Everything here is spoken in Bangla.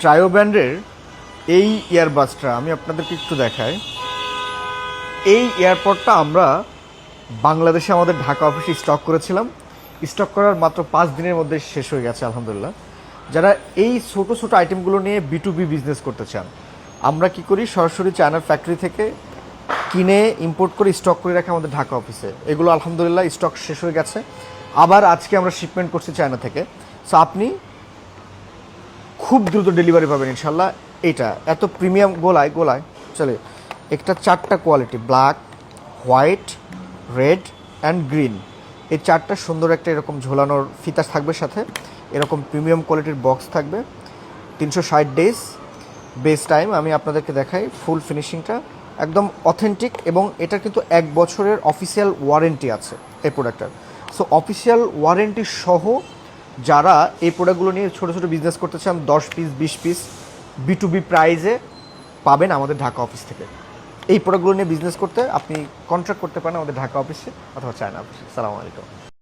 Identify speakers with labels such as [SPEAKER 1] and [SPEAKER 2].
[SPEAKER 1] ট্রায়ো ব্র্যান্ডের এই ইয়ারবাডসটা আমি আপনাদেরকে একটু দেখাই। এই এয়ারপডটা আমরা বাংলাদেশে আমাদের ঢাকা অফিসে স্টক করেছিলাম। স্টক করার মাত্র 5 দিনের মধ্যে শেষ হয়ে গেছে আলহামদুলিল্লাহ। যারা এই ছোটো ছোটো আইটেমগুলো নিয়ে B2B বিজনেস করতে চান, আমরা কি করি, সরাসরি চায়নার ফ্যাক্টরি থেকে কিনে ইম্পোর্ট করে স্টক করে রাখি আমাদের ঢাকা অফিসে। এগুলো আলহামদুলিল্লাহ স্টক শেষ হয়ে গেছে, আবার আজকে আমরা শিপমেন্ট করছি চায়না থেকে। সো আপনি খুব দ্রুত ডেলিভারি পাবেন ইনশাল্লাহ। এইটা এত প্রিমিয়াম গোলায় চলে, একটা 4টা quality, black, white, red and green, এই 4টা সুন্দর একটা এরকম ঝোলানোর ফিতা থাকবে, সাথে এরকম প্রিমিয়াম কোয়ালিটির বক্স থাকবে। 360 ডেজ বেস টাইম। আমি আপনাদেরকে দেখাই ফুল ফিনিশিংটা, একদম অথেন্টিক, এবং এটা কিন্তু 1 বছরের অফিসিয়াল ওয়ারেন্টি আছে এই প্রোডাক্টটার। সো অফিসিয়াল ওয়ারেন্টি সহ যারা এই প্রোডাক্টগুলো নিয়ে ছোটো ছোটো বিজনেস করতে চান, 10 পিস 20 পিস B2B প্রাইজে পাবেন আমাদের ঢাকা অফিস থেকে। এই প্রোডাক্টগুলো নিয়ে বিজনেস করতে আপনি কন্ট্রাক্ট করতে পারেন আমাদের ঢাকা অফিসে অথবা চায়না অফিসে। আসসালামু আলাইকুম।